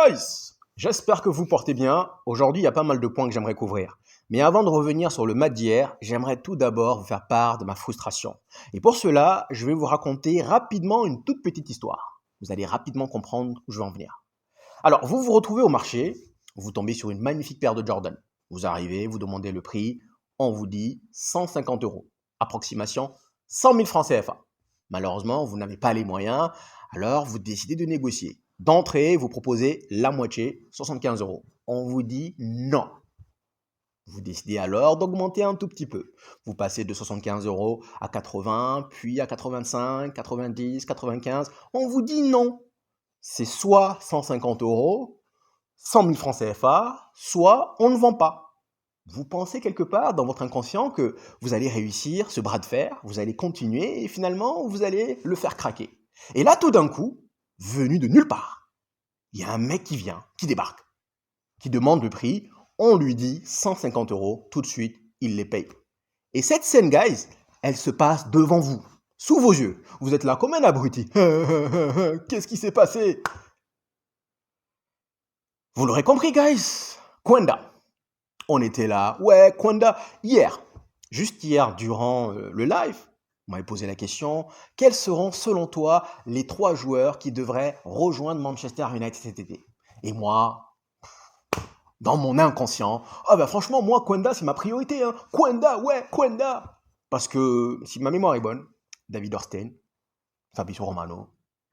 guys! J'espère que vous portez bien. Aujourd'hui, il y a pas mal de points que j'aimerais couvrir. Mais avant de revenir sur le match d'hier, j'aimerais tout d'abord vous faire part de ma frustration. Et pour cela, je vais vous raconter rapidement une toute petite histoire. Vous allez rapidement comprendre où je veux en venir. Alors, vous vous retrouvez au marché, vous tombez sur une magnifique paire de Jordan. Vous arrivez, vous demandez le prix, on vous dit 150 euros. Approximation 100 000 francs CFA. Malheureusement, vous n'avez pas les moyens, alors vous décidez de négocier. D'entrée, vous proposez la moitié, 75 euros. On vous dit non. Vous décidez alors d'augmenter un tout petit peu. Vous passez de 75 euros à 80, puis à 85, 90, 95. On vous dit non. C'est soit 150 euros, 100 000 francs CFA, soit on ne vend pas. Vous pensez quelque part dans votre inconscient que vous allez réussir ce bras de fer, vous allez continuer et finalement vous allez le faire craquer. Et là, tout d'un coup, venu de nulle part, il y a un mec qui vient, qui débarque, qui demande le prix, on lui dit 150 euros, tout de suite, il les paye. Et cette scène, guys, elle se passe devant vous, sous vos yeux. Vous êtes là comme un abruti. Qu'est-ce qui s'est passé? Vous l'aurez compris, guys. Kwenda. On était là. Ouais, Kwenda. Hier, juste hier, durant le live, on m'avait posé la question, quels seront selon toi les 3 joueurs qui devraient rejoindre Manchester United cet été? Et moi, dans mon inconscient, franchement, moi, Kwenda, c'est ma priorité. Hein. Kwenda, ouais, Kwenda. Parce que, si ma mémoire est bonne, David Orstein, Fabrizio Romano,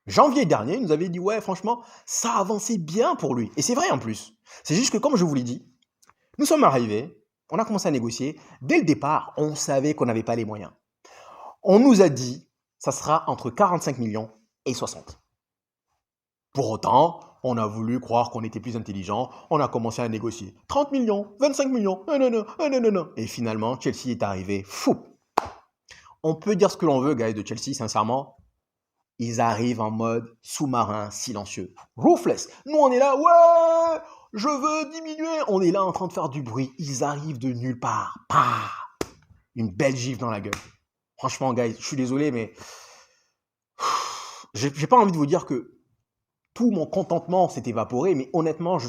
janvier dernier, il nous avait dit, ouais, franchement, ça avançait bien pour lui. Et c'est vrai en plus. C'est juste que, comme je vous l'ai dit, nous sommes arrivés, on a commencé à négocier. Dès le départ, on savait qu'on n'avait pas les moyens. On nous a dit, ça sera entre 45 millions et 60. Pour autant, on a voulu croire qu'on était plus intelligent, on a commencé à négocier. 30 millions, 25 millions, non. Et finalement, Chelsea est arrivé, fou. On peut dire ce que l'on veut, guys, de Chelsea, sincèrement. Ils arrivent en mode sous-marin silencieux. Ruthless. Nous, on est là, ouais, je veux diminuer. On est là en train de faire du bruit. Ils arrivent de nulle part. Pah, une belle gifle dans la gueule. Franchement, guys, je suis désolé, mais j'ai pas envie de vous dire que tout mon contentement s'est évaporé, mais honnêtement, je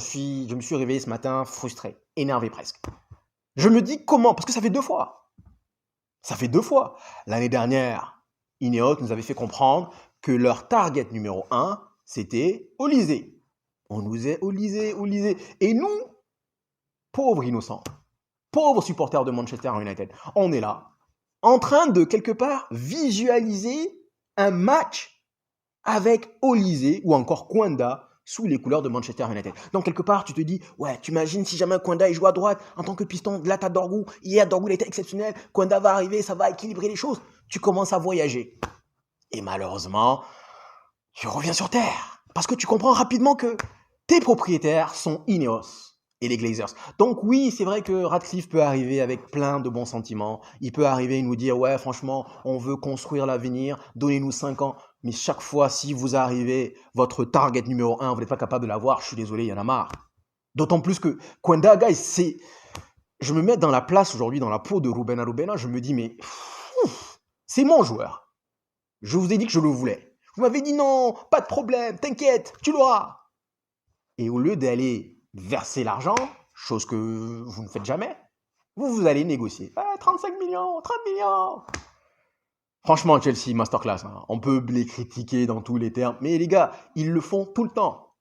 me suis réveillé ce matin frustré, énervé presque. Je me dis comment, parce que ça fait 2 fois. Ça fait 2 fois. L'année dernière, Ineos nous avait fait comprendre que leur target numéro 1, c'était Olysée. On nous disait Olysée. Et nous, pauvres innocents, pauvres supporters de Manchester United, on est là, en train de, quelque part, visualiser un match avec Olysée ou encore Kwenda sous les couleurs de Manchester United. Donc, quelque part, tu te dis, ouais, tu imagines si jamais Kwenda il joue à droite en tant que piston, là, t'as Dorgu. Hier, Dorgu, il était exceptionnel. Kwenda va arriver, ça va équilibrer les choses. Tu commences à voyager. Et malheureusement, tu reviens sur terre. Parce que tu comprends rapidement que tes propriétaires sont Ineos et les Glazers. Donc oui, c'est vrai que Ratcliffe peut arriver avec plein de bons sentiments. Il peut arriver et nous dire, ouais, franchement, on veut construire l'avenir, donnez-nous 5 ans. Mais chaque fois, si vous arrivez, votre target numéro 1, vous n'êtes pas capable de l'avoir, je suis désolé, il y en a marre. D'autant plus que Kwenda, guys, c'est... Je me mets dans la place aujourd'hui, dans la peau de Ruben Arubena, je me dis, mais c'est mon joueur. Je vous ai dit que je le voulais. Vous m'avez dit non, pas de problème, t'inquiète, tu l'auras. Et au lieu d'aller verser l'argent, chose que vous ne faites jamais, vous allez négocier. 35 millions, 30 millions. Franchement, Chelsea, masterclass. Hein. On peut les critiquer dans tous les termes. Mais les gars, ils le font tout le temps.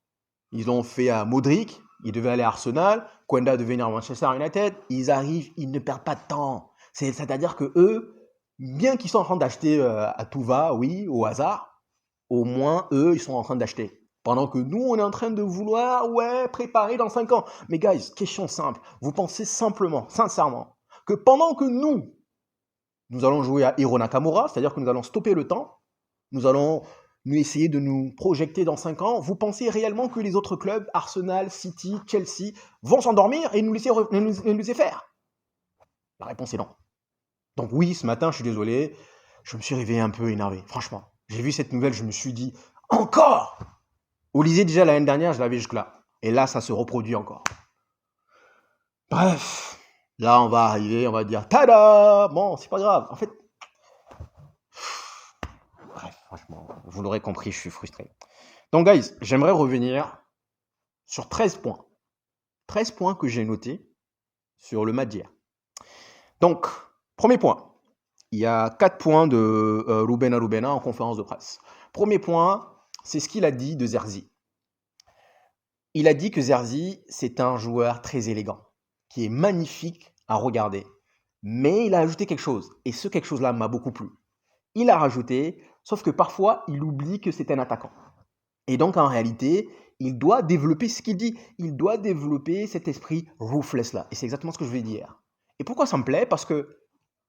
Ils ont fait à Modric, il devait aller à Arsenal, Kwenda devait venir à Manchester United. Ils arrivent, ils ne perdent pas de temps. C'est-à-dire que eux, bien qu'ils soient en train d'acheter à tout va, oui, au hasard, au moins, eux, ils sont en train d'acheter. Pendant que nous, on est en train de vouloir, ouais, préparer dans 5 ans. Mais guys, question simple. Vous pensez simplement, sincèrement, que pendant que nous allons jouer à Hiro Nakamura, c'est-à-dire que nous allons stopper le temps, nous allons essayer de nous projeter dans 5 ans, vous pensez réellement que les autres clubs, Arsenal, City, Chelsea, vont s'endormir et nous laisser faire? La réponse est non. Donc oui, ce matin, je suis désolé, je me suis réveillé un peu énervé, franchement. J'ai vu cette nouvelle, je me suis dit, encore? Olysée, déjà l'année dernière, je l'avais jusque-là. Et là, ça se reproduit encore. Bref, là, on va arriver, on va dire, tada! Bon, c'est pas grave. En fait, bref, franchement, vous l'aurez compris, je suis frustré. Donc, guys, j'aimerais revenir sur 13 points. 13 points que j'ai notés sur le match d'hier. Donc, premier point. Il y a 4 points de Rubena en conférence de presse. Premier point, c'est ce qu'il a dit de Zerzi. Il a dit que Zerzi, c'est un joueur très élégant, qui est magnifique à regarder. Mais il a ajouté quelque chose, et ce quelque chose-là m'a beaucoup plu. Il a rajouté, sauf que parfois, il oublie que c'est un attaquant. Et donc, en réalité, il doit développer ce qu'il dit. Il doit développer cet esprit ruthless-là. Et c'est exactement ce que je lui ai dit hier. Et pourquoi ça me plaît? Parce que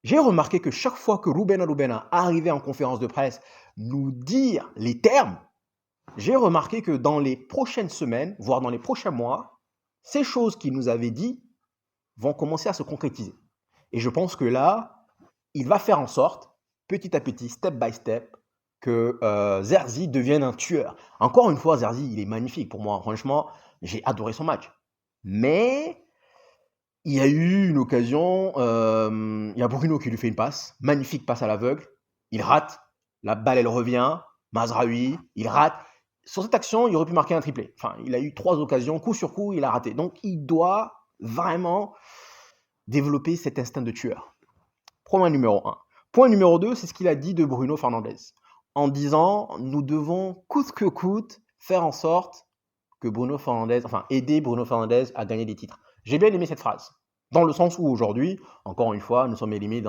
j'ai remarqué que chaque fois que Rubena arrivait en conférence de presse nous dire les termes, j'ai remarqué que dans les prochaines semaines, voire dans les prochains mois, ces choses qu'il nous avait dit vont commencer à se concrétiser. Et je pense que là, il va faire en sorte, petit à petit, step by step, que Zerzi devienne un tueur. Encore une fois, Zerzi, il est magnifique pour moi. Franchement, j'ai adoré son match. Mais il y a eu une occasion, il y a Bruno qui lui fait une passe, magnifique passe à l'aveugle. Il rate, la balle elle revient, Mazraoui, il rate. Sur cette action, il aurait pu marquer un triplé. Enfin, il a eu 3 occasions, coup sur coup, il a raté. Donc, il doit vraiment développer cet instinct de tueur. Point numéro 1. Point numéro 2, c'est ce qu'il a dit de Bruno Fernandes. En disant, nous devons coûte que coûte faire en sorte que Bruno Fernandes, enfin aider Bruno Fernandes à gagner des titres. J'ai bien aimé cette phrase. Dans le sens où aujourd'hui, encore une fois, nous sommes éliminés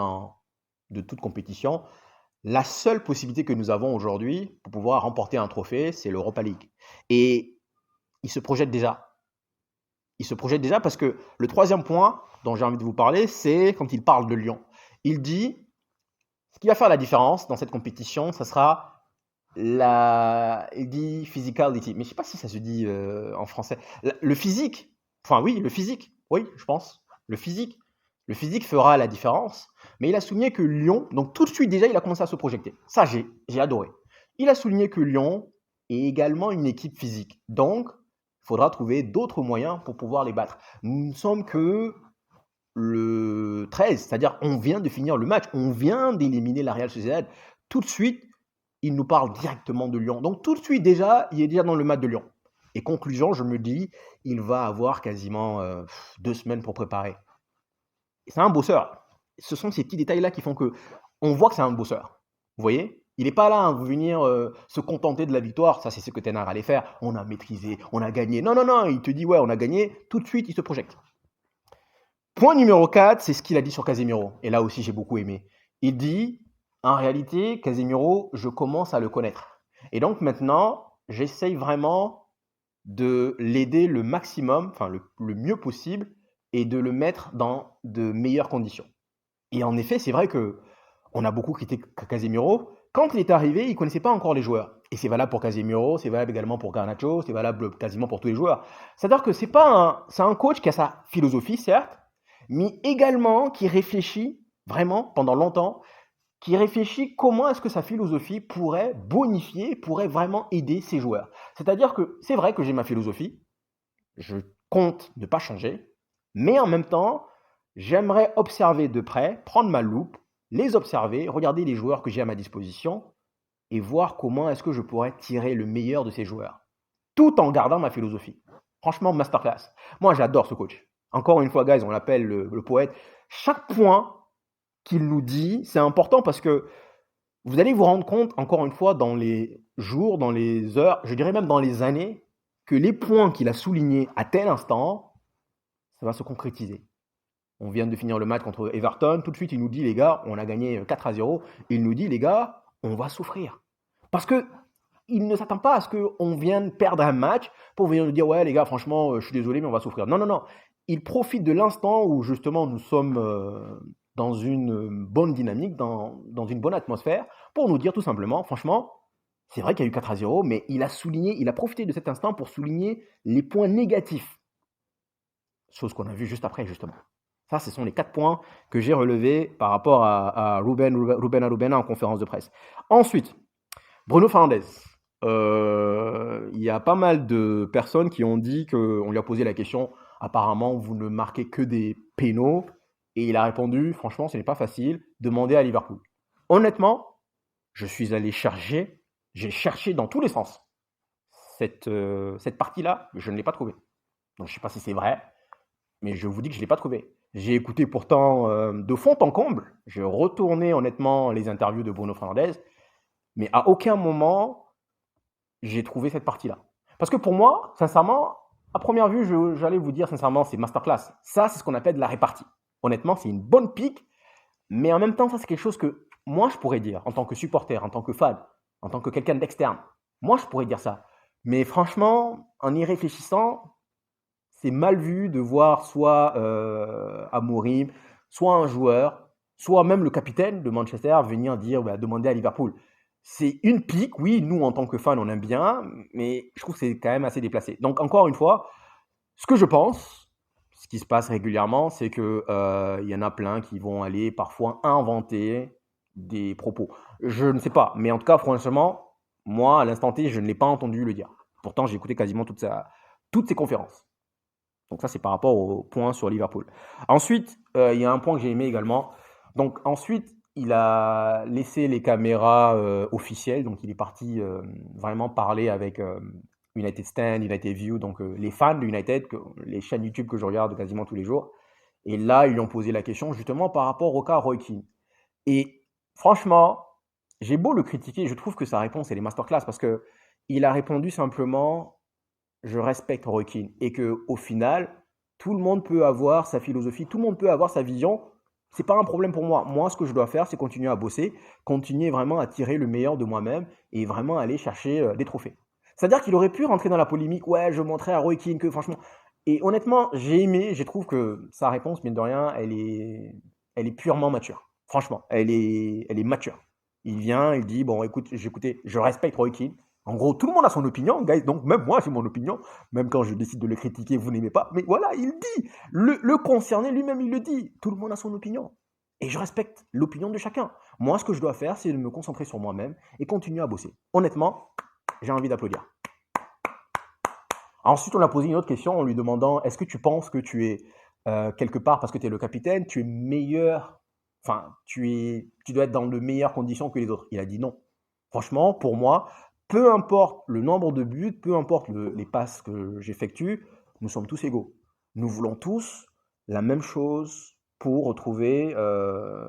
de toute compétition. La seule possibilité que nous avons aujourd'hui pour pouvoir remporter un trophée, c'est l'Europa League. Et il se projette déjà. Il se projette déjà parce que le troisième point dont j'ai envie de vous parler, c'est quand il parle de Lyon. Il dit, ce qui va faire la différence dans cette compétition, ça sera il dit physicality, mais je ne sais pas si ça se dit en français. Le physique, enfin oui, le physique, oui, je pense. Le physique fera la différence. Mais il a souligné que Lyon, donc tout de suite déjà, il a commencé à se projeter. Ça, j'ai adoré. Il a souligné que Lyon est également une équipe physique. Donc, il faudra trouver d'autres moyens pour pouvoir les battre. Nous ne sommes que le 13, c'est-à-dire on vient de finir le match, on vient d'éliminer la Real Sociedad. Tout de suite, il nous parle directement de Lyon. Donc tout de suite déjà, il est déjà dans le match de Lyon. Et conclusion, je me dis, il va avoir quasiment 2 semaines pour préparer. Et c'est un bosseur. Ce sont ces petits détails-là qui font que on voit que c'est un bosseur. Vous voyez? Il n'est pas là à venir se contenter de la victoire. Ça, c'est ce que Ten Hag allait faire. On a maîtrisé, on a gagné. Non, non, non, il te dit, ouais, on a gagné. Tout de suite, il se projette. Point numéro 4, c'est ce qu'il a dit sur Casemiro. Et là aussi, j'ai beaucoup aimé. Il dit, en réalité, Casemiro, je commence à le connaître. Et donc maintenant, j'essaye vraiment de l'aider le maximum, enfin le mieux possible, et de le mettre dans de meilleures conditions. Et en effet, c'est vrai que on a beaucoup critiqué Casemiro. Quand il est arrivé, il ne connaissait pas encore les joueurs. Et c'est valable pour Casemiro, c'est valable également pour Garnacho, c'est valable quasiment pour tous les joueurs. C'est-à-dire que c'est un coach qui a sa philosophie, certes, mais également qui réfléchit vraiment pendant longtemps, qui réfléchit comment est-ce que sa philosophie pourrait bonifier, pourrait vraiment aider ses joueurs. C'est-à-dire que c'est vrai que j'ai ma philosophie, je compte ne pas changer, mais en même temps, j'aimerais observer de près, prendre ma loupe, les observer, regarder les joueurs que j'ai à ma disposition et voir comment est-ce que je pourrais tirer le meilleur de ces joueurs, tout en gardant ma philosophie. Franchement, masterclass. Moi, j'adore ce coach. Encore une fois, guys, on l'appelle le poète. Chaque point qu'il nous dit, c'est important parce que vous allez vous rendre compte, encore une fois, dans les jours, dans les heures, je dirais même dans les années, que les points qu'il a soulignés à tel instant, ça va se concrétiser. On vient de finir le match contre Everton. Tout de suite, il nous dit, les gars, on a gagné 4-0. Il nous dit, les gars, on va souffrir. Parce que il ne s'attend pas à ce qu'on vienne perdre un match pour venir nous dire, ouais, les gars, franchement, je suis désolé, mais on va souffrir. Non, non, non. Il profite de l'instant où, justement, nous sommes dans une bonne dynamique, dans une bonne atmosphère, pour nous dire tout simplement, franchement, c'est vrai qu'il y a eu 4-0, mais il a profité de cet instant pour souligner les points négatifs. Chose qu'on a vu juste après, justement. Ça, ce sont les 4 points que j'ai relevés par rapport à Rubena en conférence de presse. Ensuite, Bruno Fernandes. Il y a pas mal de personnes qui ont dit qu'on lui a posé la question, apparemment, vous ne marquez que des pénaux. Et il a répondu, franchement, ce n'est pas facile, demandez à Liverpool. Honnêtement, je suis allé chercher, j'ai cherché dans tous les sens. cette partie-là, je ne l'ai pas trouvée. Donc, je ne sais pas si c'est vrai, mais je vous dis que je ne l'ai pas trouvée. J'ai écouté pourtant de fond en comble. J'ai retourné honnêtement les interviews de Bruno Fernandes, mais à aucun moment j'ai trouvé cette partie-là. Parce que pour moi, sincèrement, à première vue, j'allais vous dire sincèrement, c'est masterclass. Ça, c'est ce qu'on appelle de la répartie. Honnêtement, c'est une bonne pique, mais en même temps, ça, c'est quelque chose que moi, je pourrais dire en tant que supporter, en tant que fan, en tant que quelqu'un d'externe. Moi, je pourrais dire ça. Mais franchement, en y réfléchissant, c'est mal vu de voir soit Amorim, soit un joueur, soit même le capitaine de Manchester venir dire, demander à Liverpool. C'est une pique, oui, nous en tant que fans, on aime bien, mais je trouve que c'est quand même assez déplacé. Donc encore une fois, ce que je pense, ce qui se passe régulièrement, c'est que y en a plein qui vont aller parfois inventer des propos. Je ne sais pas, mais en tout cas, franchement, moi, à l'instant T, je ne l'ai pas entendu le dire. Pourtant, j'ai écouté quasiment toutes ses conférences. Donc ça, c'est par rapport au point sur Liverpool. Ensuite, il y a un point que j'ai aimé également. Donc ensuite, il a laissé les caméras officielles. Donc il est parti vraiment parler avec United Stand, United View, donc les fans de United, les chaînes YouTube que je regarde quasiment tous les jours. Et là, ils lui ont posé la question justement par rapport au cas Roy Keane. Et franchement, j'ai beau le critiquer, je trouve que sa réponse, elle est masterclass parce que il a répondu simplement je respecte Roy Keane et que au final, tout le monde peut avoir sa philosophie, tout le monde peut avoir sa vision. C'est pas un problème pour moi. Moi, ce que je dois faire, c'est continuer à bosser, continuer vraiment à tirer le meilleur de moi-même et vraiment aller chercher des trophées. C'est-à-dire qu'il aurait pu rentrer dans la polémique. Ouais, je montrais à Roy Keane que franchement. Et honnêtement, j'ai aimé. Je trouve que sa réponse, mine de rien, elle est purement mature. Franchement, elle est mature. Il vient, il dit bon, écoute, j'écoutais, je respecte Roy Keane. En gros, tout le monde a son opinion, guys. Donc, même moi, j'ai mon opinion. Même quand je décide de le critiquer, vous n'aimez pas. Mais voilà, il dit. Le concerné lui-même, il le dit. Tout le monde a son opinion. Et je respecte l'opinion de chacun. Moi, ce que je dois faire, c'est de me concentrer sur moi-même et continuer à bosser. Honnêtement, j'ai envie d'applaudir. Ensuite, on a posé une autre question en lui demandant est-ce que tu penses que tu es quelque part, parce que tu es le capitaine, tu es meilleur, enfin, tu dois être dans de meilleures conditions que les autres. Il a dit non. Franchement, pour moi, peu importe le nombre de buts, peu importe les passes que j'effectue, nous sommes tous égaux. Nous voulons tous la même chose pour retrouver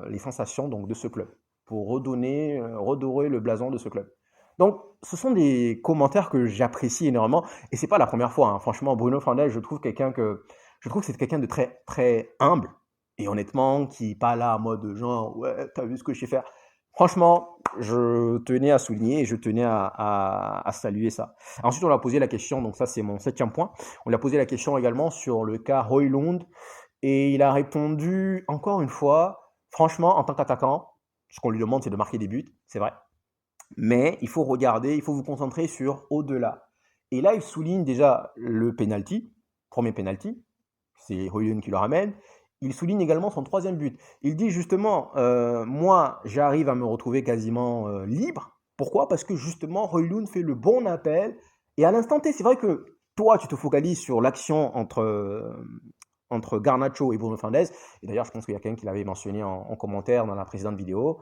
les sensations donc, de ce club, pour redorer le blason de ce club. Donc, ce sont des commentaires que j'apprécie énormément, et c'est pas la première fois. Hein. Franchement, Bruno Fernandes, je trouve que c'est quelqu'un de très très humble, et honnêtement, qui n'est pas là en mode genre ouais, t'as vu ce que je sais faire. Franchement, je tenais à souligner et je tenais à saluer ça. Ensuite, on lui a posé la question, donc ça c'est mon 7e point. On lui a posé la question également sur le cas Højlund et il a répondu encore une fois, franchement, en tant qu'attaquant, ce qu'on lui demande c'est de marquer des buts, c'est vrai. Mais il faut regarder, il faut vous concentrer sur au-delà. Et là, il souligne déjà le penalty, premier penalty, c'est Højlund qui le ramène. Il souligne également son 3e but. Il dit justement, moi, j'arrive à me retrouver quasiment libre. Pourquoi? Parce que justement, Højlund fait le bon appel. Et à l'instant T, c'est vrai que toi, tu te focalises sur l'action entre Garnacho et Bruno Fernandes. Et d'ailleurs, je pense qu'il y a quelqu'un qui l'avait mentionné en commentaire dans la précédente vidéo.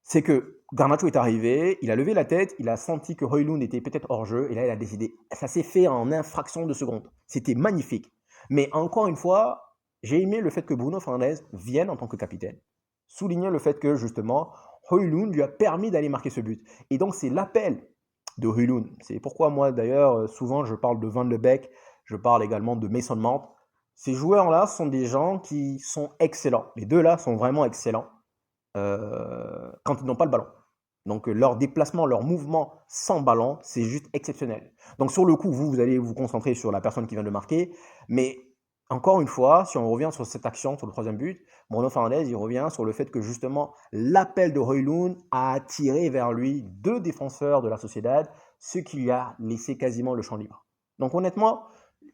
C'est que Garnacho est arrivé, il a levé la tête, il a senti que Højlund était peut-être hors jeu, et là, il a décidé. Ça s'est fait en infraction de seconde. C'était magnifique. Mais encore une fois, j'ai aimé le fait que Bruno Fernandes vienne en tant que capitaine, souligner le fait que justement, Højlund lui a permis d'aller marquer ce but. Et donc, c'est l'appel de Højlund. C'est pourquoi moi, d'ailleurs, souvent, je parle de Van de Beek, je parle également de Mason Mount. Ces joueurs-là sont des gens qui sont excellents. Les deux là sont vraiment excellents quand ils n'ont pas le ballon. Donc leur déplacement, leur mouvement sans ballon, c'est juste exceptionnel. Donc sur le coup, vous allez vous concentrer sur la personne qui vient de marquer, mais encore une fois, si on revient sur cette action, sur le 3e but, Bruno Fernandes, il revient sur le fait que justement l'appel de Højlund a attiré vers lui 2 défenseurs de la Sociedad, ce qui lui a laissé quasiment le champ libre. Donc honnêtement,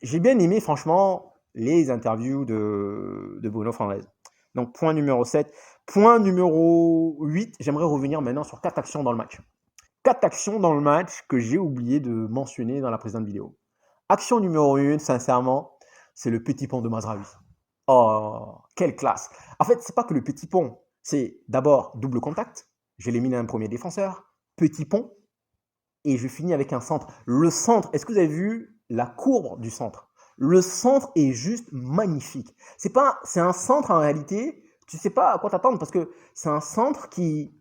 j'ai bien aimé franchement les interviews de Bruno Fernandes. Donc point numéro 7. Point numéro 8, j'aimerais revenir maintenant sur 4 actions dans le match. 4 actions dans le match que j'ai oublié de mentionner dans la précédente vidéo. Action numéro 1, sincèrement, c'est le petit pont de Mazraoui. Oh, quelle classe! En fait, c'est pas que le petit pont, c'est d'abord double contact, je l'élimine un premier défenseur, petit pont, et je finis avec un centre. Le centre, est-ce que vous avez vu la courbe du centre? Le centre est juste magnifique. C'est un centre en réalité, tu ne sais pas à quoi t'attendre parce que c'est un centre qui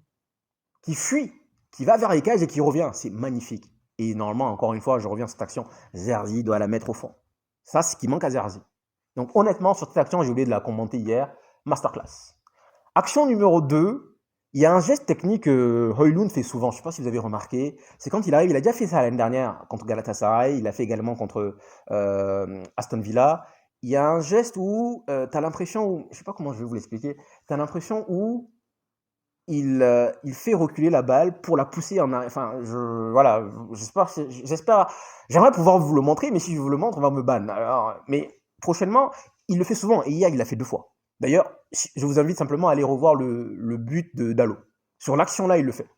fuit, qui va vers les cages et qui revient. C'est magnifique. Et normalement, encore une fois, je reviens à cette action. Zerzi doit la mettre au fond. Ça, c'est ce qui manque à Zerzi. Donc honnêtement, sur cette action, j'ai oublié de la commenter hier. Masterclass. Action numéro 2, il y a un geste technique que Højlund fait souvent, je ne sais pas si vous avez remarqué, c'est quand il arrive, il a déjà fait ça l'année dernière contre Galatasaray, il l'a fait également contre Aston Villa. Il y a un geste où tu as l'impression, je ne sais pas comment je vais vous l'expliquer, tu as l'impression où il fait reculer la balle pour la pousser en arrière. Enfin, voilà, j'espère, j'aimerais pouvoir vous le montrer, mais si je vous le montre, on va me ban. Alors, mais prochainement, il le fait souvent, et hier, il l'a fait 2 fois. D'ailleurs, je vous invite simplement à aller revoir le but de Dalot. Sur l'action-là, il le fait.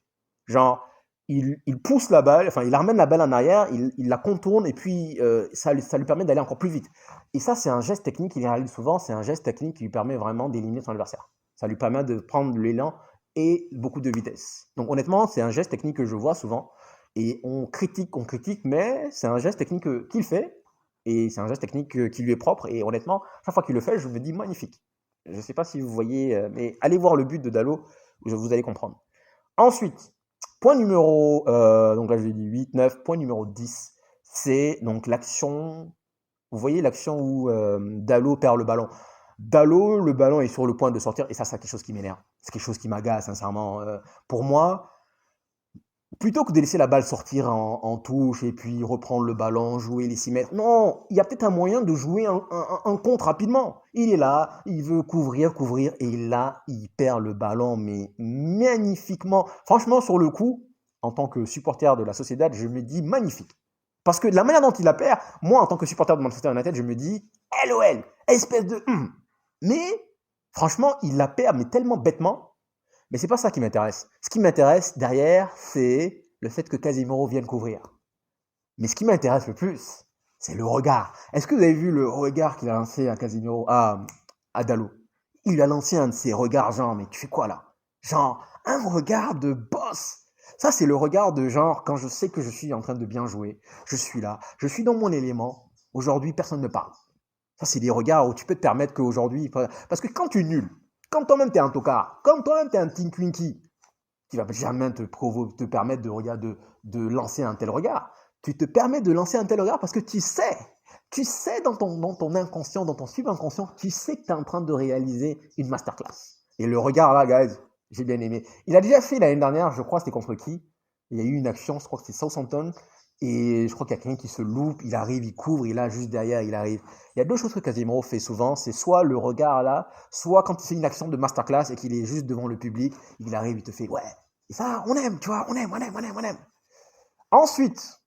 Genre, il pousse la balle, enfin, il ramène la balle en arrière, il la contourne, et puis ça lui permet d'aller encore plus vite. Et ça, c'est un geste technique qu'il réalise souvent, c'est un geste technique qui lui permet vraiment d'éliminer son adversaire. Ça lui permet de prendre l'élan et beaucoup de vitesse. Donc honnêtement, c'est un geste technique que je vois souvent. Et on critique, mais c'est un geste technique qu'il fait. Et c'est un geste technique qui lui est propre. Et honnêtement, chaque fois qu'il le fait, je me dis magnifique. Je ne sais pas si vous voyez, mais allez voir le but de Dalot, vous allez comprendre. Ensuite, point numéro, donc là je l'ai dit 8, 9, point numéro 10, c'est donc l'action, vous voyez l'action où Dalot perd le ballon. Dalot, le ballon est sur le point de sortir, et ça, c'est quelque chose qui m'énerve. C'est quelque chose qui m'agace, sincèrement. Pour moi, plutôt que de laisser la balle sortir en touche et puis reprendre le ballon, jouer les 6 mètres, non, il y a peut-être un moyen de jouer un contre rapidement. Il est là, il veut couvrir, et là, il perd le ballon, mais magnifiquement. Franchement, sur le coup, en tant que supporter de la Sociedad, je me dis magnifique. Parce que de la manière dont il la perd, moi, en tant que supporter de Manchester United, je me dis LOL, espèce de... Mais, franchement, il la perd, mais tellement bêtement. Mais c'est pas ça qui m'intéresse. Ce qui m'intéresse derrière, c'est le fait que Casemiro vienne couvrir. Mais ce qui m'intéresse le plus, c'est le regard. Est-ce que vous avez vu le regard qu'il a lancé à Casemiro, à Dalot? Il lui a lancé un de ses regards, genre, mais tu fais quoi là? Genre, un regard de boss. Ça, c'est le regard de genre, quand je sais que je suis en train de bien jouer, je suis là, je suis dans mon élément, aujourd'hui, personne ne parle. Ça, c'est des regards où tu peux te permettre qu'aujourd'hui... Parce que quand tu es nul, quand toi-même tu es un tocard, quand toi-même tu es un tinkwinky, qui va jamais te permettre de lancer un tel regard. Tu te permets de lancer un tel regard parce que tu sais dans ton inconscient, dans ton subconscient, tu sais que tu es en train de réaliser une masterclass. Et le regard là, guys, j'ai bien aimé. Il a déjà fait l'année dernière, je crois, c'était contre qui? Il y a eu une action, je crois que c'était Southampton, et je crois qu'il y a quelqu'un qui se loupe, il arrive, il couvre, et là, juste derrière, il arrive. Il y a 2 choses que Casemiro fait souvent, c'est soit le regard là, soit quand il fait une action de masterclass et qu'il est juste devant le public, il arrive, il te fait « ouais ». Et ça, on aime, tu vois, on aime. Ensuite,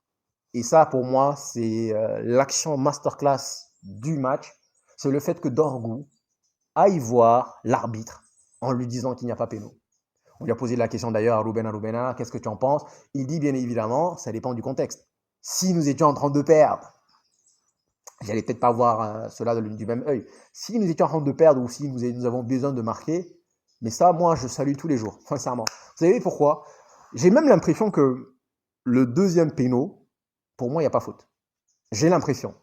et ça pour moi, c'est l'action masterclass du match, c'est le fait que Dorgu aille voir l'arbitre en lui disant qu'il n'y a pas péno. On lui a posé la question d'ailleurs à Rubena, qu'est-ce que tu en penses? Il dit bien évidemment, ça dépend du contexte. Si nous étions en train de perdre, j'allais peut-être pas voir cela du même œil. Si nous étions en train de perdre ou si nous avons besoin de marquer, mais ça, moi, je salue tous les jours, sincèrement. Vous savez pourquoi? J'ai même l'impression que le deuxième péno, pour moi, il n'y a pas faute. J'ai l'impression,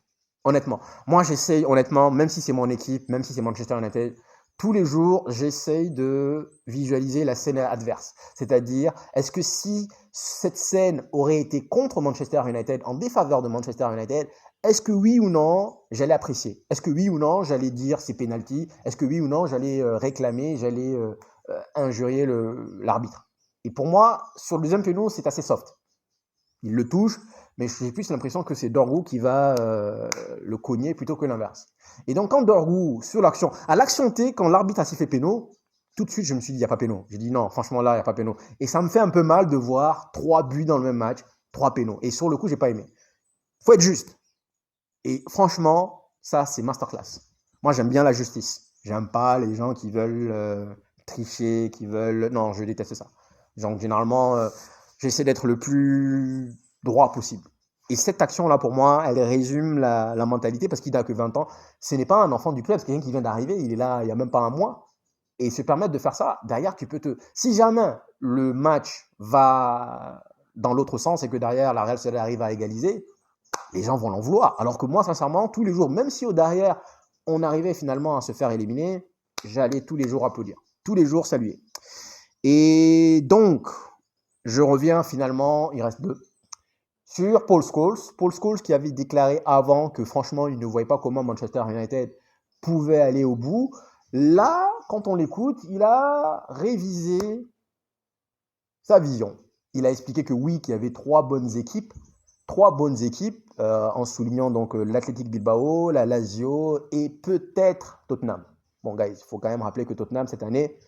honnêtement. Moi, j'essaye, honnêtement, même si c'est mon équipe, même si c'est Manchester United, tous les jours, j'essaye de visualiser la scène adverse. C'est-à-dire, est-ce que si cette scène aurait été contre Manchester United, en défaveur de Manchester United, est-ce que oui ou non, j'allais apprécier? Est-ce que oui ou non, j'allais dire c'est penalty? Est-ce que oui ou non, j'allais réclamer, j'allais injurier l'arbitre? Et pour moi, sur le deuxième péno, c'est assez soft. Il le touche, mais j'ai plus l'impression que c'est Dorgu qui va le cogner plutôt que l'inverse. Et donc quand Dorgu, sur l'action, à l'action T, quand l'arbitre a sifflé péno, tout de suite je me suis dit il n'y a pas péno. J'ai dit non, franchement là, il n'y a pas péno. Et ça me fait un peu mal de voir 3 buts dans le même match, 3 pénos. Et sur le coup, j'ai pas aimé. Faut être juste. Et franchement, ça c'est masterclass. Moi j'aime bien la justice. J'aime pas les gens qui veulent tricher, qui veulent... Non, je déteste ça. Donc généralement... j'essaie d'être le plus droit possible. Et cette action-là, pour moi, elle résume la mentalité parce qu'il n'a que 20 ans. Ce n'est pas un enfant du club, c'est quelqu'un qui vient d'arriver, il est là il n'y a même pas un mois. Et se permettre de faire ça, derrière, tu peux te... Si jamais le match va dans l'autre sens et que derrière, la Real Sociedad arrive à égaliser, les gens vont l'en vouloir. Alors que moi, sincèrement, tous les jours, même si au derrière, on arrivait finalement à se faire éliminer, j'allais tous les jours applaudir, tous les jours saluer. Et donc, je reviens finalement, il reste 2, sur Paul Scholes. Paul Scholes qui avait déclaré avant que franchement, il ne voyait pas comment Manchester United pouvait aller au bout. Là, quand on l'écoute, il a révisé sa vision. Il a expliqué que oui, qu'il y avait 3 bonnes équipes, en soulignant donc l'Athletic Bilbao, la Lazio et peut-être Tottenham. Bon, guys, il faut quand même rappeler que Tottenham, cette année,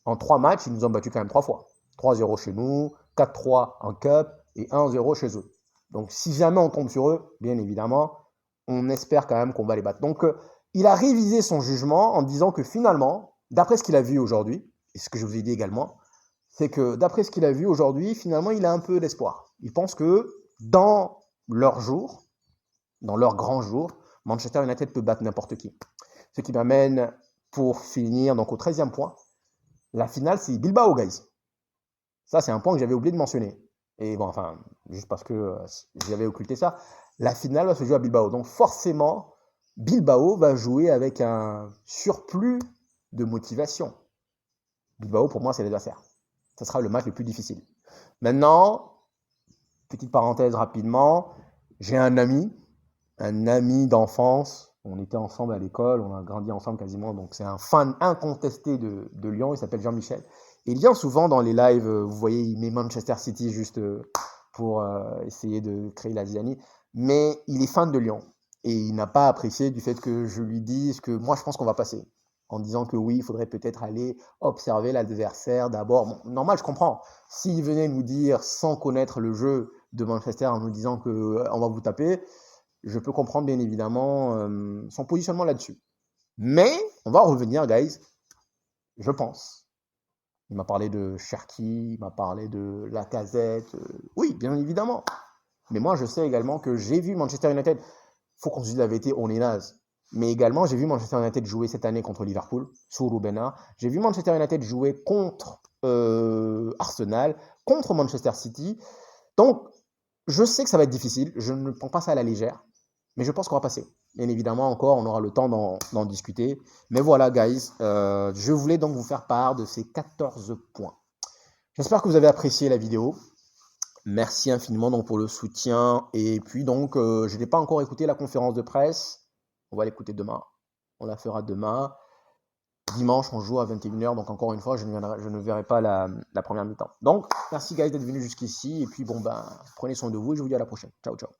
en 3 matchs, ils nous ont battus quand même 3 fois. 3-0 chez nous, 4-3 en Cup et 1-0 chez eux. Donc, si jamais on tombe sur eux, bien évidemment, on espère quand même qu'on va les battre. Donc, il a révisé son jugement en disant que finalement, d'après ce qu'il a vu aujourd'hui, et ce que je vous ai dit également, c'est que d'après ce qu'il a vu aujourd'hui, finalement, il a un peu d'espoir. Il pense que dans leur jour, dans leur grand jour, Manchester United peut battre n'importe qui. Ce qui m'amène pour finir donc au 13e point. La finale, c'est Bilbao, guys. Ça, c'est un point que j'avais oublié de mentionner. Et bon, enfin, juste parce que j'avais occulté ça. La finale va se jouer à Bilbao. Donc forcément, Bilbao va jouer avec un surplus de motivation. Bilbao, pour moi, c'est l'adversaire. Ce sera le match le plus difficile. Maintenant, petite parenthèse rapidement, j'ai un ami d'enfance. On était ensemble à l'école, on a grandi ensemble quasiment. Donc c'est un fan incontesté de Lyon, il s'appelle Jean-Michel. Et il vient souvent dans les lives, vous voyez, il met Manchester City juste pour essayer de créer la zizanie. Mais il est fan de Lyon. Et il n'a pas apprécié du fait que je lui dise que moi je pense qu'on va passer. En disant que oui, il faudrait peut-être aller observer l'adversaire d'abord. Bon, normal, je comprends. S'il venait nous dire, sans connaître le jeu de Manchester, en nous disant qu'on va vous taper, je peux comprendre bien évidemment son positionnement là-dessus. Mais, on va revenir, guys, je pense. Il m'a parlé de Cherki, il m'a parlé de Lacazette. Oui, bien évidemment. Mais moi, je sais également que j'ai vu Manchester United. Faut qu'on se dise la vérité, on est naze. Mais également, j'ai vu Manchester United jouer cette année contre Liverpool, sous Ruben. J'ai vu Manchester United jouer contre Arsenal, contre Manchester City. Donc, je sais que ça va être difficile. Je ne prends pas ça à la légère. Mais je pense qu'on va passer. Bien évidemment, encore, on aura le temps d'en discuter. Mais voilà, guys, je voulais donc vous faire part de ces 14 points. J'espère que vous avez apprécié la vidéo. Merci infiniment donc pour le soutien. Et puis donc, je n'ai pas encore écouté la conférence de presse. On va l'écouter demain. On la fera demain. Dimanche, on joue à 21h. Donc encore une fois, je ne verrai pas la première mi-temps. Donc, merci guys d'être venus jusqu'ici. Et puis bon, ben, prenez soin de vous et je vous dis à la prochaine. Ciao, ciao.